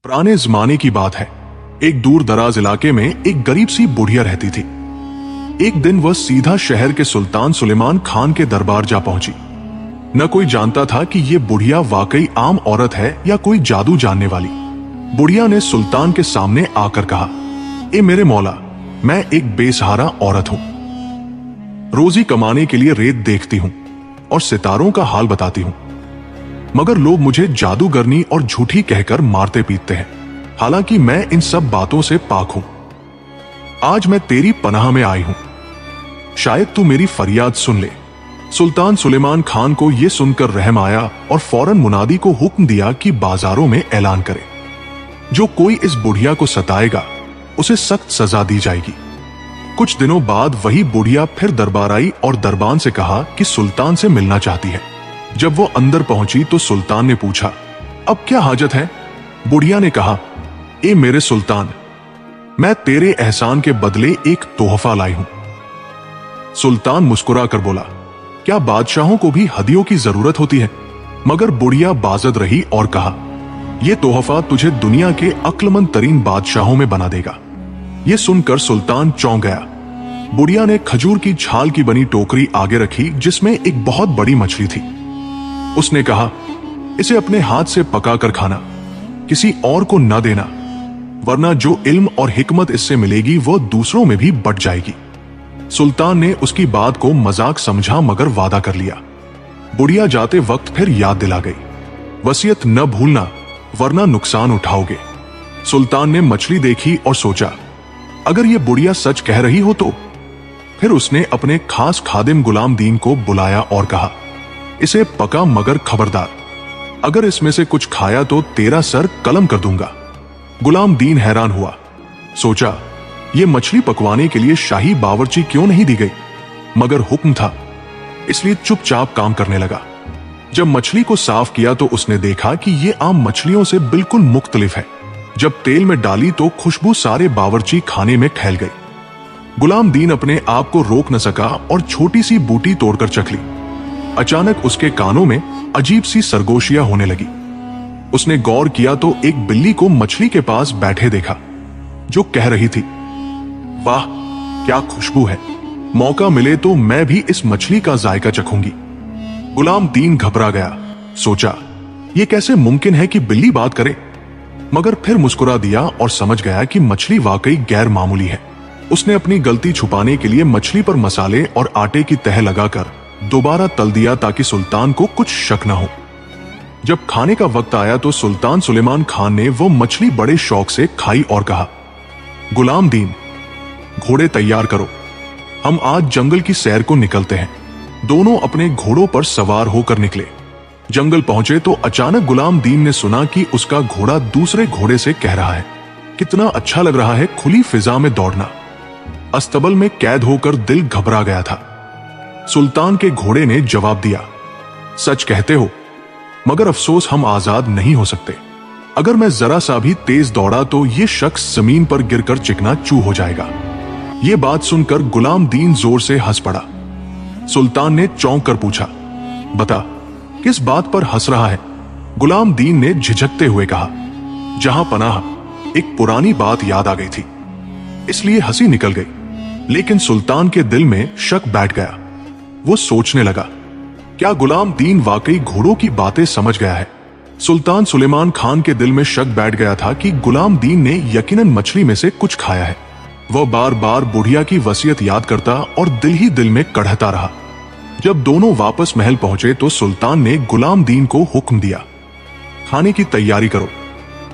पुराने जमाने की बात है। एक दूर दराज इलाके में एक गरीब सी बुढ़िया रहती थी। एक दिन वह सीधा शहर के सुल्तान सुलेमान खान के दरबार जा पहुंची। न कोई जानता था कि ये बुढ़िया वाकई आम औरत है या कोई जादू जानने वाली। बुढ़िया ने सुल्तान के सामने आकर कहा, ए मेरे मौला, मैं एक बेसहारा औरत हूं। रोजी कमाने के लिए रेत देखती हूं और सितारों का हाल बताती हूं, मगर लोग मुझे जादूगरनी और झूठी कहकर मारते पीटते हैं। हालांकि मैं इन सब बातों से पाक हूं। आज मैं तेरी पनाह में आई हूं, शायद तू मेरी फरियाद सुन ले। सुल्तान सुलेमान खान को यह सुनकर रहम आया और फौरन मुनादी को हुक्म दिया कि बाजारों में ऐलान करे, जो कोई इस बुढ़िया को सताएगा उसे सख्त सजा दी जाएगी। कुछ दिनों बाद वही बुढ़िया फिर दरबार आई और दरबान से कहा कि सुल्तान से मिलना चाहती है। जब वो अंदर पहुंची तो सुल्तान ने पूछा, अब क्या हाजत है? बुढ़िया ने कहा, ए मेरे सुल्तान, मैं तेरे एहसान के बदले एक तोहफा लाई हूं। सुल्तान मुस्कुरा कर बोला, क्या बादशाहों को भी हदियों की जरूरत होती है? मगर बुढ़िया बाजद रही और कहा, यह तोहफा तुझे दुनिया के अक्लमंद तरीन बादशाहों में बना देगा। यह सुनकर सुल्तान चौंक गया। बुढ़िया ने खजूर की छाल की बनी टोकरी आगे रखी जिसमें एक बहुत बड़ी मछली थी। उसने कहा, इसे अपने हाथ से पका कर खाना, किसी और को न देना, वरना जो इल्म और हिकमत इससे मिलेगी वो दूसरों में भी बट जाएगी। सुल्तान ने उसकी बात को मजाक समझा मगर वादा कर लिया। बुढ़िया जाते वक्त फिर याद दिला गई, वसीयत न भूलना वरना नुकसान उठाओगे। सुल्तान ने मछली देखी और सोचा, अगर ये बुढ़िया सच कह रही हो तो। फिर उसने अपने खास खादिम गुलाम दीन को बुलाया और कहा, इसे पका मगर खबरदार, अगर इसमें से कुछ खाया तो तेरा सर कलम कर दूंगा। गुलाम दीन हैरान हुआ, सोचा ये मछली पकवाने के लिए शाही बावर्ची क्यों नहीं दी गई, मगर हुक्म था, इसलिए चुपचाप काम करने लगा। जब मछली को साफ किया तो उसने देखा कि ये आम मछलियों से बिल्कुल मुख्तलिफ है। जब तेल में डाली तो खुशबू सारे बावर्ची खाने में फैल गई। गुलाम दीन अपने आप को रोक न सका और छोटी सी बूटी तोड़कर चख ली। अचानक उसके कानों में अजीब सी सरगोशियां होने लगी। उसने गौर किया तो एक बिल्ली को मछली के पास बैठे देखा, जो कह रही थी, वाह क्या खुशबू है, मौका मिले तो मैं भी इस मछली का जायका चखूंगी। गुलाम दीन घबरा गया, सोचा यह कैसे मुमकिन है कि बिल्ली बात करे, मगर फिर मुस्कुरा दिया और समझ गया कि मछली वाकई गैर मामूली है। उसने अपनी गलती छुपाने के लिए मछली पर मसाले और आटे की तह लगाकर दोबारा तल दिया ताकि सुल्तान को कुछ शक न हो। जब खाने का वक्त आया तो सुल्तान सुलेमान खान ने वो मछली बड़े शौक से खाई और कहा, गुलाम दीन, घोड़े तैयार करो, हम आज जंगल की सैर को निकलते हैं। दोनों अपने घोड़ों पर सवार होकर निकले। जंगल पहुंचे तो अचानक गुलाम दीन ने सुना कि उसका घोड़ा दूसरे घोड़े से कह रहा है, कितना अच्छा लग रहा है खुली फिजा में दौड़ना। अस्तबल में कैद होकर दिल घबरा गया था। सुल्तान के घोड़े ने जवाब दिया, सच कहते हो, मगर अफसोस हम आजाद नहीं हो सकते। अगर मैं जरा सा भी तेज दौड़ा तो ये शख्स जमीन पर गिरकर चिकना चू हो जाएगा। ये बात सुनकर गुलाम दीन जोर से हंस पड़ा। सुल्तान ने चौंक कर पूछा, बता किस बात पर हंस रहा है? गुलाम दीन ने झिझकते हुए कहा, जहां पनाह, एक पुरानी बात याद आ गई थी, इसलिए हंसी निकल गई। लेकिन सुल्तान के दिल में शक बैठ गया। वो सोचने लगा, क्या गुलाम दीन वाकई घोड़ों की बातें समझ गया है? सुल्तान सुलेमान खान के दिल में शक बैठ गया था कि गुलाम दीन ने यकीनन मछली में से कुछ खाया है। वह बार बार बुढ़िया की वसीयत याद करता और दिल ही दिल में कढ़ता रहा। जब दोनों वापस महल पहुंचे तो सुल्तान ने गुलाम दीन को हुक्म दिया, खाने की तैयारी करो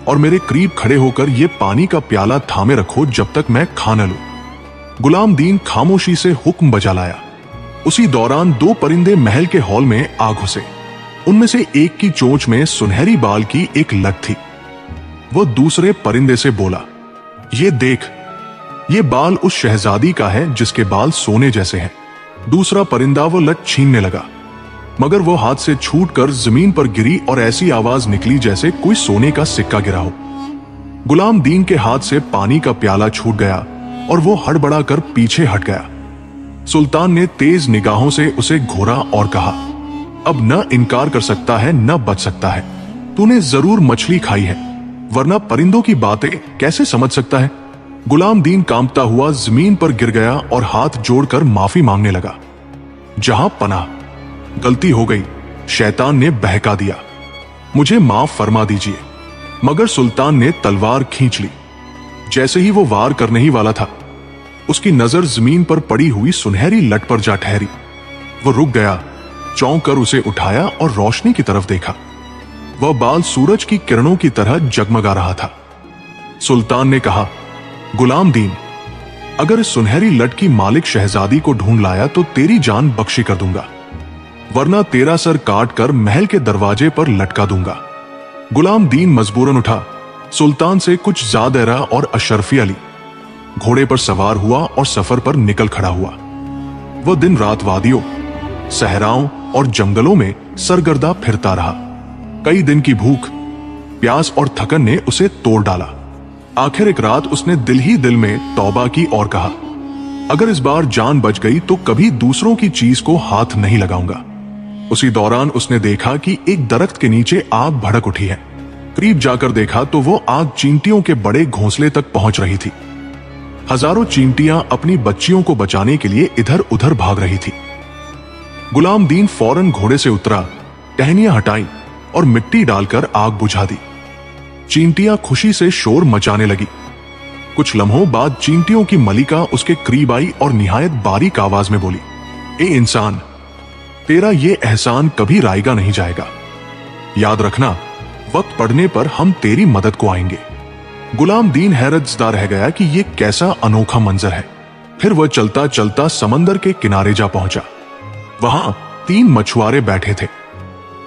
और मेरे करीब खड़े होकर यह पानी का प्याला थामे रखो जब तक मैं खा न लूं। गुलाम दीन खामोशी से हुक्म बजा लाया। उसी दौरान दो परिंदे महल के हॉल में आ घुसे। उनमें से एक की चोंच में सुनहरी बाल की एक लट थी। वो दूसरे परिंदे से बोला, ये देख, ये बाल उस शहजादी का है जिसके बाल सोने जैसे हैं। दूसरा परिंदा वो लट छीनने लगा, मगर वो हाथ से छूटकर जमीन पर गिरी और ऐसी आवाज निकली जैसे कोई सोने का सिक्का गिरा हो। गुलाम दीन के हाथ से पानी का प्याला छूट गया और वो हड़बड़ा कर पीछे हट गया। सुल्तान ने तेज निगाहों से उसे घूरा और कहा, अब न इनकार कर सकता है न बच सकता है, तूने जरूर मछली खाई है, वरना परिंदों की बातें कैसे समझ सकता है। गुलाम दीन कांपता हुआ जमीन पर गिर गया और हाथ जोड़कर माफी मांगने लगा। जहां पनाह, गलती हो गई, शैतान ने बहका दिया, मुझे माफ फरमा दीजिए। मगर सुल्तान ने तलवार खींच ली। जैसे ही वो वार करने ही वाला था, उसकी नजर जमीन पर पड़ी हुई सुनहरी लट पर जा ठहरी। वो रुक गया, चौंक कर उसे उठाया और रोशनी की तरफ देखा। वह बाल सूरज की किरणों की तरह जगमगा रहा था। सुल्तान ने कहा, गुलाम दीन, अगर इस सुनहरी लट की मालिक शहजादी को ढूंढ लाया तो तेरी जान बख्शी कर दूंगा, वरना तेरा सर काट कर महल के दरवाजे पर लटका दूंगा। गुलाम दीन मजबूरन उठा, सुल्तान से कुछ ज़ादरा और अशरफिया ली, घोड़े पर सवार हुआ और सफर पर निकल खड़ा हुआ। वह दिन रात वादियों, सहराओं और जंगलों में सरगर्दा फिरता रहा। कई दिन की भूख, प्यास और थकन ने उसे तोड़ डाला। आखिर एक रात उसने दिल ही दिल में तौबा की और कहा, अगर इस बार जान बच गई तो कभी दूसरों की चीज को हाथ नहीं लगाऊंगा। उसी दौरान उसने देखा कि एक दरख्त के नीचे आग भड़क उठी है। करीब जाकर देखा तो वो आग चींटियों के बड़े घोंसले तक पहुंच रही थी। हजारों चींटियां अपनी बच्चियों को बचाने के लिए इधर उधर भाग रही थी। गुलाम दीन फौरन घोड़े से उतरा, टहनियां हटाई और मिट्टी डालकर आग बुझा दी। चींटियां खुशी से शोर मचाने लगी। कुछ लम्हों बाद चींटियों की मलिका उसके करीब आई और निहायत बारीक आवाज में बोली, ए इंसान, तेरा ये एहसान कभी रायगा नहीं जाएगा। याद रखना, वक्त पड़ने पर हम तेरी मदद को आएंगे। गुलाम दीन हैरतज़दा रह गया कि ये कैसा अनोखा मंजर है। फिर वह चलता चलता समंदर के किनारे जा पहुंचा। वहां 3 मछुआरे बैठे थे।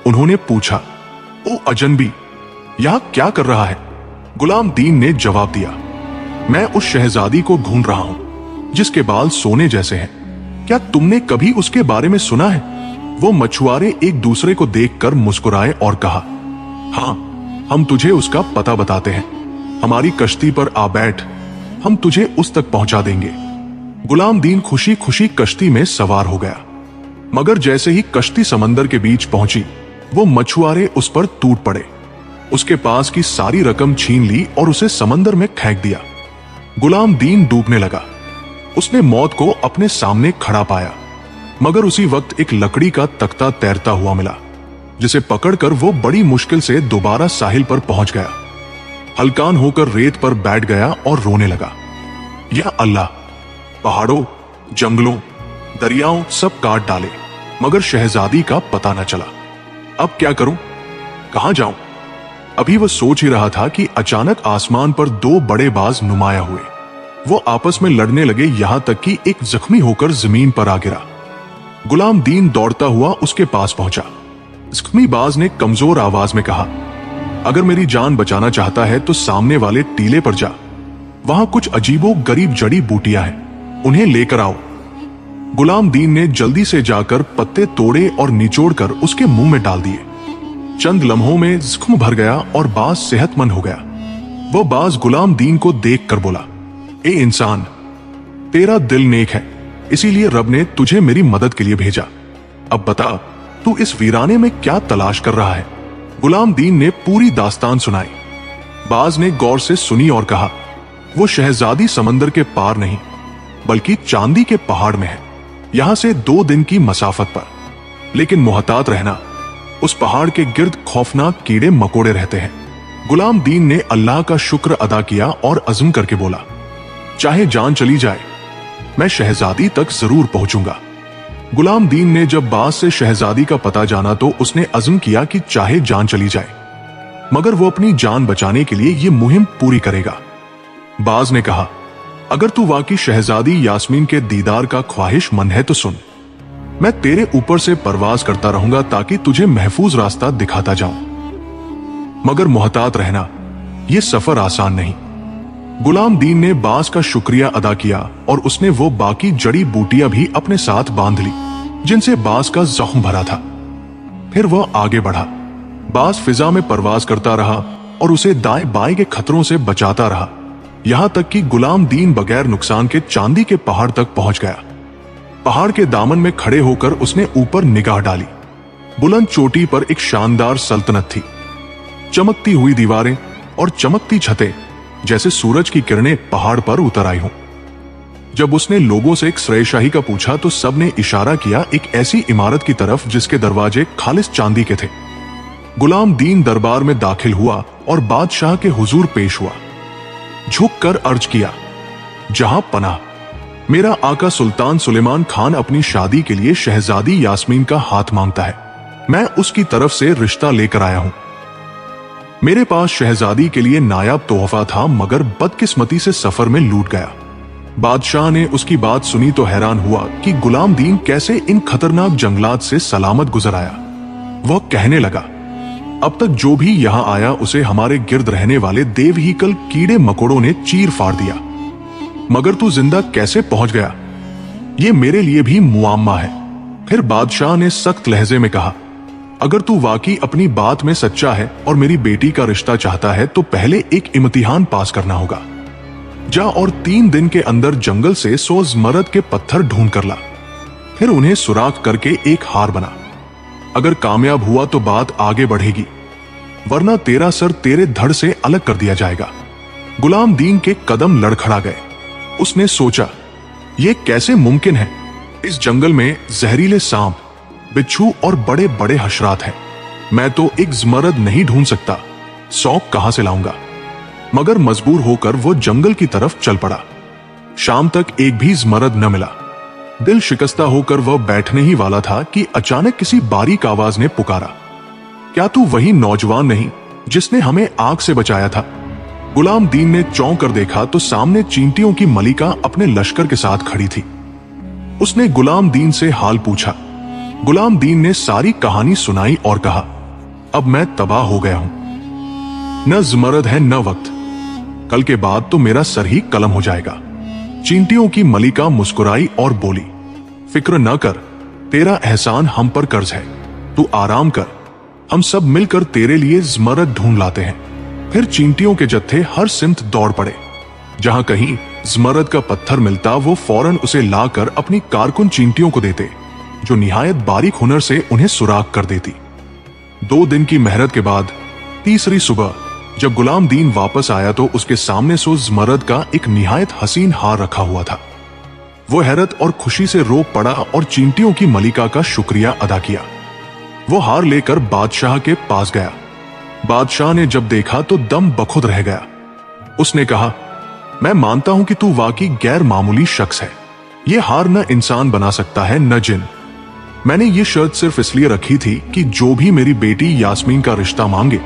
उन्होंने पूछा, ओ अजनबी, यहां क्या कर रहा है? गुलाम दीन ने जवाब दिया, मैं उस शहजादी को ढूंढ रहा हूं जिसके बाल सोने जैसे हैं। क्या तुमने कभी उसके बारे में सुना है? वो मछुआरे एक दूसरे को देखकर मुस्कुराए और कहा, हां, हम तुझे उसका पता बताते हैं। हमारी कश्ती पर आ बैठ, हम तुझे उस तक पहुंचा देंगे। गुलाम दीन खुशी खुशी कश्ती में सवार हो गया। मगर जैसे ही कश्ती समंदर के बीच पहुंची, वो मछुआरे उस पर टूट पड़े, उसके पास की सारी रकम छीन ली और उसे समंदर में फेंक दिया। गुलाम दीन डूबने लगा। उसने मौत को अपने सामने खड़ा पाया, मगर उसी वक्त एक लकड़ी का तख्ता तैरता हुआ मिला, जिसे पकड़कर वो बड़ी मुश्किल से दोबारा साहिल पर पहुंच गया। हलकान होकर रेत पर बैठ गया और रोने लगा। या अल्लाह, पहाड़ों, जंगलों, दरियाओं सब काट डाले, मगर शहजादी का पता न चला। अब क्या करूं? कहां जाऊं? अभी वह सोच ही रहा था कि अचानक आसमान पर 2 बड़े बाज नुमाया हुए। वो आपस में लड़ने लगे, यहां तक कि एक जख्मी होकर जमीन पर आ गिरा। गुलाम दीन दौड़ता हुआ उसके पास पहुंचा। जख्मी बाज ने कमजोर आवाज में कहा, अगर मेरी जान बचाना चाहता है तो सामने वाले टीले पर जा, वहां कुछ अजीबो गरीब जड़ी बूटियां हैं, उन्हें लेकर आओ। गुलाम दीन ने जल्दी से जाकर पत्ते तोड़े और निचोड़कर उसके मुंह में डाल दिए। चंद लम्हों में जख्म भर गया और बाज सेहतमंद हो गया। वह बाज गुलाम दीन को देख कर बोला, ए इंसान, तेरा दिल नेक है, इसीलिए रब ने तुझे मेरी मदद के लिए भेजा। अब बता, तू इस वीराने में क्या तलाश कर रहा है? गुलाम दीन ने पूरी दास्तान सुनाई। बाज ने गौर से सुनी और कहा, वो शहजादी समंदर के पार नहीं, बल्कि चांदी के पहाड़ में है, यहां से 2 दिन की मसाफत पर। लेकिन मुहतात रहना, उस पहाड़ के गिर्द खौफनाक कीड़े मकोड़े रहते हैं। गुलाम दीन ने अल्लाह का शुक्र अदा किया और अज़्म करके बोला, चाहे जान चली जाए, मैं शहजादी तक जरूर पहुंचूंगा। गुलाम दीन ने जब बाज से शहजादी का पता जाना तो उसने अज़्म किया कि चाहे जान चली जाए, मगर वो अपनी जान बचाने के लिए ये मुहिम पूरी करेगा। बाज ने कहा, अगर तू वाकई शहजादी यास्मीन के दीदार का ख्वाहिशमंद है तो सुन, मैं तेरे ऊपर से परवाज करता रहूंगा ताकि तुझे महफूज रास्ता दिखाता जाऊं। मगर मुहतात रहना, यह सफर आसान नहीं। गुलाम दीन ने बाज का शुक्रिया अदा किया और उसने वो बाकी जड़ी बूटियां भी अपने साथ बांध ली जिनसे बाज का जख्म भरा था। फिर वह आगे बढ़ा। बाज फिजा में परवाज करता रहा और उसे दाएं बाएं के खतरों से बचाता रहा, यहां तक कि गुलाम दीन बगैर नुकसान के चांदी के पहाड़ तक पहुंच गया। पहाड़ के दामन में खड़े होकर उसने ऊपर निगाह डाली। बुलंद चोटी पर एक शानदार सल्तनत थी। चमकती हुई दीवारें, और चमकती छतें, जैसे सूरज की किरणें पहाड़ पर उतर आई हों। जब उसने लोगों से एक श्रेयशाही का पूछा तो सबने इशारा किया एक ऐसी इमारत की तरफ जिसके दरवाजे खालिस चांदी के थे। गुलाम दीन दरबार में दाखिल हुआ और बादशाह के हुजूर पेश हुआ। झुककर अर्ज किया, जहां पनाह, मेरा आका सुल्तान सुलेमान खान अपनी शादी के लिए शहजादी यास्मीन का हाथ मांगता है। मैं उसकी तरफ से रिश्ता लेकर आया हूं। मेरे पास शहजादी के लिए नायाब तोहफा था, मगर बदकिस्मती से सफर में लूट गया। बादशाह ने उसकी बात सुनी तो हैरान हुआ कि गुलाम दीन कैसे इन खतरनाक जंगलात से सलामत गुजर आया। वह कहने लगा, अब तक जो भी यहां आया उसे हमारे गिर्द रहने वाले देवहीकल कीड़े मकोड़ों ने चीर फाड़ दिया, मगर तू जिंदा कैसे पहुंच गया, ये मेरे लिए भी मुआम्मा है। फिर बादशाह ने सख्त लहजे में कहा, अगर तू वाकई अपनी बात में सच्चा है और मेरी बेटी का रिश्ता चाहता है तो पहले एक इम्तिहान पास करना होगा। जा और 3 दिन के अंदर जंगल से 100 ज़मरद के पत्थर ढूंढ कर ला, फिर उन्हें सुराख करके एक हार बना। अगर कामयाब हुआ तो बात आगे बढ़ेगी, वरना तेरा सर तेरे धड़ से अलग कर दिया जाएगा। गुलाम दीन के कदम लड़खड़ा गए। उसने सोचा, यह कैसे मुमकिन है? इस जंगल में जहरीले सांप, बिच्छू और बड़े बड़े हशरात हैं। मैं तो एक ज़मरद नहीं ढूंढ सकता, 100 कहां से लाऊंगा? मगर मजबूर होकर वो जंगल की तरफ चल पड़ा। शाम तक एक भी ज़मरद न मिला। दिल शिकस्ता होकर वह बैठने ही वाला था कि अचानक किसी बारीक आवाज ने पुकारा, क्या तू वही नौजवान नहीं जिसने हमें आग से बचाया था? गुलाम दीन ने चौंक कर देखा तो सामने चींटियों की मलिका अपने लश्कर के साथ खड़ी थी। उसने गुलाम दीन से हाल पूछा। गुलाम दीन ने सारी कहानी सुनाई और कहा, अब मैं तबाह हो गया हूं। न ज़मरद है न वक्त, कल के बाद तो मेरा सर ही कलम हो जाएगा। चींटियों की मलिका मुस्कुराई और बोली, फिक्र न कर, तेरा एहसान हम पर कर्ज है, तू आराम कर, हम सब मिलकर तेरे लिए ज़मरद ढूंढ लाते हैं। फिर चींटियों के जत्थे हर सिमत दौड़ पड़े। जहां कहीं ज़मरद का पत्थर मिलता वो फौरन उसे लाकर अपनी कारकुन चींटियों को देते, जो निहायत बारीक हुनर से उन्हें सुराख कर देती। 2 दिन की मेहनत के बाद तीसरी सुबह जब गुलाम दीन वापस आया तो उसके सामने 100 ज़मरद का एक निहायत हसीन हार रखा हुआ था। वो हैरत और खुशी से रो पड़ा और चींटियों की मलिका का शुक्रिया अदा किया। वो हार लेकर बादशाह के पास गया। बादशाह ने जब देखा तो दम बखुद रह गया। उसने कहा, मैं मानता हूं कि तू वाकई गैर मामूली शख्स है। ये हार न इंसान बना सकता है न जिन। मैंने ये शर्त सिर्फ इसलिए रखी थी कि जो भी मेरी बेटी यास्मीन का रिश्ता मांगे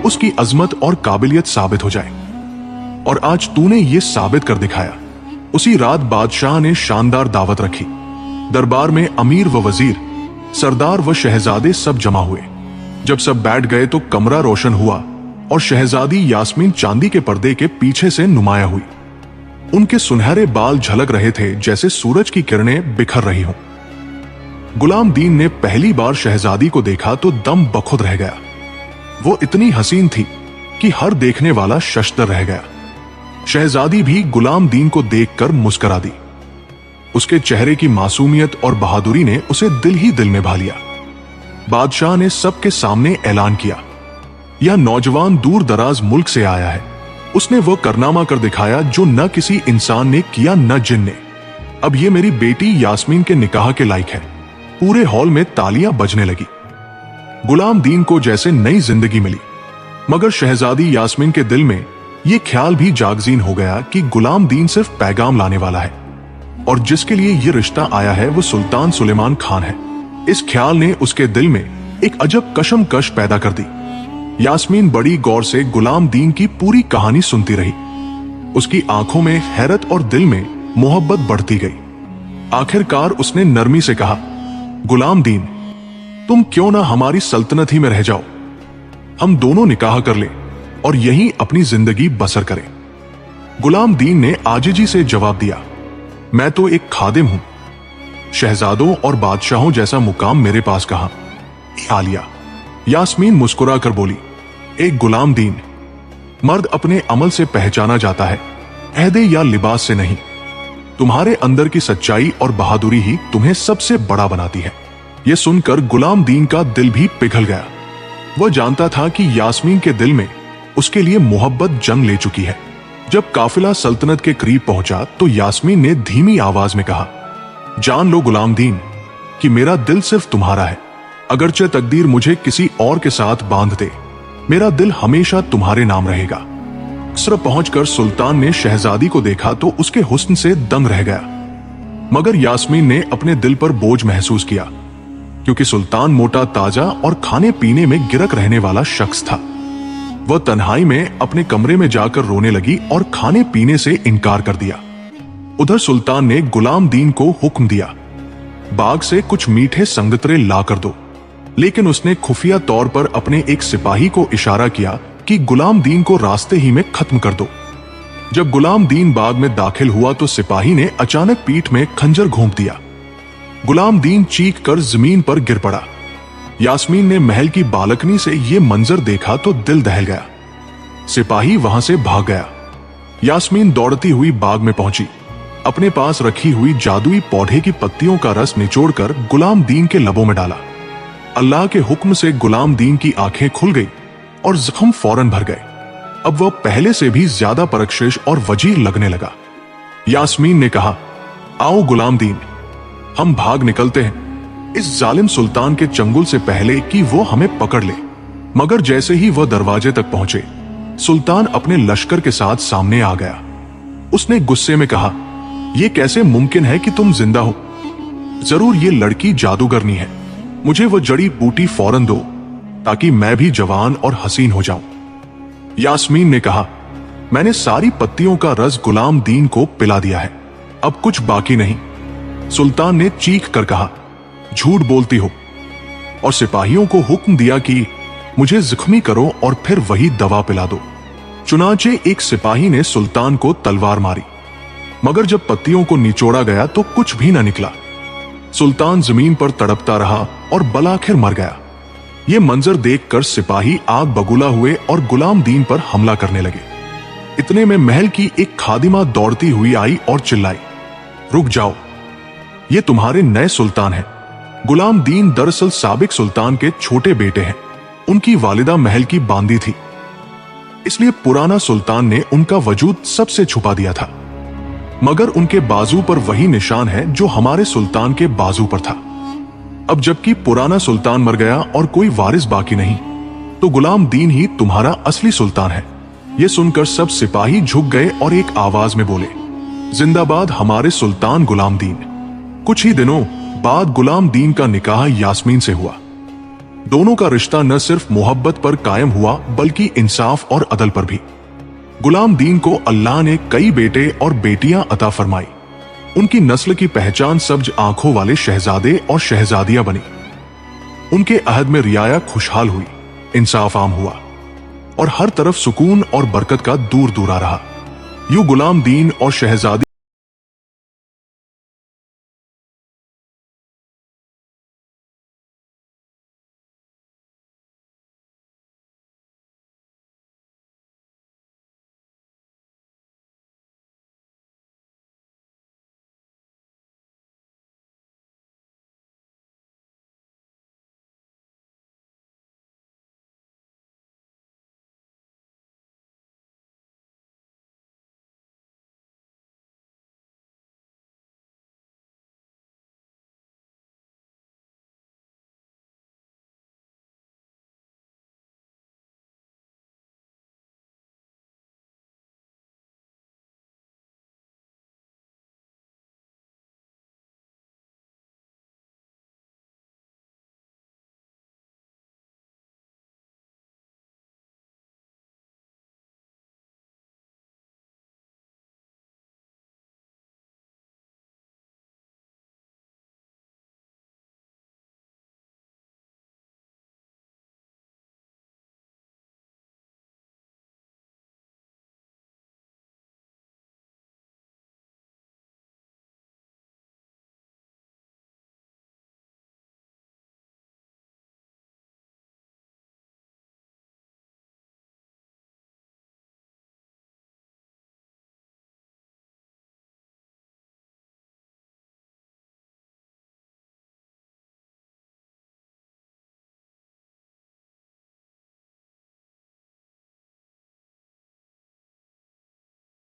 उसकी अजमत और काबिलियत साबित हो जाए, और आज तूने ये साबित कर दिखाया। उसी रात बादशाह ने शानदार दावत रखी। दरबार में अमीर व वजीर, सरदार व शहजादे सब जमा हुए। जब सब बैठ गए तो कमरा रोशन हुआ और शहजादी यास्मीन चांदी के पर्दे के पीछे से नुमाया हुई। उनके सुनहरे बाल झलक रहे थे जैसे सूरज की किरणें बिखर रही हों। गुलाम दीन ने पहली बार शहजादी को देखा तो दम बखुद रह गया। वो इतनी हसीन थी कि हर देखने वाला शशदर रह गया। शहजादी भी गुलाम दीन को देखकर मुस्कुरा दी। उसके चेहरे की मासूमियत और बहादुरी ने उसे दिल ही दिल में भा लिया। बादशाह ने सबके सामने ऐलान किया, यह नौजवान दूर दराज मुल्क से आया है। उसने वो कारनामा कर दिखाया जो न किसी इंसान ने किया न जिन ने। अब ये मेरी बेटी यास्मीन के निकाह के लायक है। पूरे हॉल में तालियां बजने लगी। गुलाम दीन को जैसे नई जिंदगी मिली, मगर शहजादी यास्मीन के दिल में यह ख्याल भी जागजीन हो गया कि गुलाम दीन सिर्फ पैगाम लाने वाला है और जिसके लिए यह रिश्ता आया है वो सुल्तान सुलेमान खान है। इस ख्याल ने उसके दिल में एक अजब कशमकश पैदा कर दी। यास्मीन बड़ी गौर से गुलाम दीन की पूरी कहानी सुनती रही। उसकी आंखों में हैरत और दिल में मोहब्बत बढ़ती गई। आखिरकार उसने नरमी से कहा, गुलाम दीन, तुम क्यों ना हमारी सल्तनत ही में रह जाओ। हम दोनों निकाह कर लें और यहीं अपनी जिंदगी बसर करें। गुलाम दीन ने आजिजी से जवाब दिया, मैं तो एक खादिम हूं। शहजादों और बादशाहों जैसा मुकाम मेरे पास कहां। आलिया। यास्मीन मुस्कुरा कर बोली, एक गुलाम दीन, मर्द अपने अमल से पहचाना जाता है, अहदे या लिबास से नहीं। तुम्हारे अंदर की सच्चाई और बहादुरी ही तुम्हें सबसे बड़ा बनाती है। यह सुनकर गुलाम दीन का दिल भी पिघल गया। वह जानता था कि यास्मीन के दिल में उसके लिए मोहब्बत जंग ले चुकी है। जब काफिला सल्तनत के करीब पहुंचा तो यास्मीन ने धीमी आवाज में कहा, जान लो गुलाम दीन कि मेरा दिल सिर्फ तुम्हारा है। अगरचे तकदीर मुझे किसी और के साथ बांध दे, मेरा दिल हमेशा तुम्हारे नाम रहेगा। कसर पहुंचकर सुल्तान ने शहजादी को देखा तो उसके हुस्न से दंग रह गया, मगर यास्मीन ने अपने दिल पर बोझ महसूस किया, क्योंकि सुल्तान मोटा ताजा और खाने पीने में गिरक रहने वाला शख्स था। वह तन्हाई में अपने कमरे में जाकर रोने लगी और खाने पीने से इनकार कर दिया। उधर सुल्तान ने गुलाम दीन को हुक्म दिया, बाग से कुछ मीठे संगतरे ला कर दो, लेकिन उसने खुफिया तौर पर अपने एक सिपाही को इशारा किया कि गुलाम दीन को रास्ते ही में खत्म कर दो। जब गुलाम दीन बाग में दाखिल हुआ तो सिपाही ने अचानक पीठ में खंजर घोंप दिया। गुलाम दीन चीख कर जमीन पर गिर पड़ा। यास्मीन ने महल की बालकनी से यह मंजर देखा तो दिल दहल गया। सिपाही वहां से भाग गया। यास्मीन दौड़ती हुई बाग में पहुंची। अपने पास रखी हुई जादुई पौधे की पत्तियों का रस निचोड़कर गुलाम दीन के लबों में डाला। अल्लाह के हुक्म से गुलाम दीन की आंखें खुल गई और जख्म फौरन भर गए। अब वह पहले से भी ज्यादा परकशिश और वजीर लगने लगा। यास्मीन ने कहा, आओ गुलाम दीन, हम भाग निकलते हैं इस जालिम सुल्तान के चंगुल से पहले कि वो हमें पकड़ ले। मगर जैसे ही वह दरवाजे तक पहुंचे, सुल्तान अपने लश्कर के साथ सामने आ गया। उसने गुस्से में कहा, यह कैसे मुमकिन है कि तुम जिंदा हो? जरूर ये लड़की जादूगरनी है। मुझे वो जड़ी बूटी फौरन दो ताकि मैं भी जवान और हसीन हो जाऊं। यास्मीन ने कहा, मैंने सारी पत्तियों का रस गुलाम दीन को पिला दिया है, अब कुछ बाकी नहीं। सुल्तान ने चीख कर कहा, झूठ बोलती हो, और सिपाहियों को हुक्म दिया कि मुझे जख्मी करो और फिर वही दवा पिला दो। चुनाचे एक सिपाही ने सुल्तान को तलवार मारी, मगर जब पत्तियों को निचोड़ा गया तो कुछ भी न निकला। सुल्तान जमीन पर तड़पता रहा और बलाखिर मर गया। ये मंजर देखकर सिपाही आग बगुला हुए और गुलाम दीन पर हमला करने लगे। इतने में महल की एक खादिमा दौड़ती हुई आई और चिल्लाई, रुक जाओ, ये तुम्हारे नए सुल्तान हैं। गुलाम दीन दरअसल साबिक सुल्तान के छोटे बेटे हैं। उनकी वालिदा महल की बांदी थी, इसलिए पुराना सुल्तान ने उनका वजूद सबसे छुपा दिया था। मगर उनके बाजू पर वही निशान है जो हमारे सुल्तान के बाजू पर था। अब जबकि पुराना सुल्तान मर गया और कोई वारिस बाकी नहीं, तो गुलाम दीन ही तुम्हारा असली सुल्तान है। यह सुनकर सब सिपाही झुक गए और एक आवाज में बोले, जिंदाबाद हमारे सुल्तान गुलाम दीन। कुछ ही दिनों बाद गुलाम दीन का निकाह यास्मीन से हुआ। दोनों का रिश्ता न सिर्फ मोहब्बत पर कायम हुआ बल्कि इंसाफ और अदल पर भी। गुलाम दीन को अल्लाह ने कई बेटे और बेटियां अता फरमाई। उनकी नस्ल की पहचान सब्ज आंखों वाले शहजादे और शहजादियां बनी। उनके अहद में रियाया खुशहाल हुई, इंसाफ आम हुआ और हर तरफ सुकून और बरकत का दूर दूरा रहा। यूं गुलाम दीन और शहजादी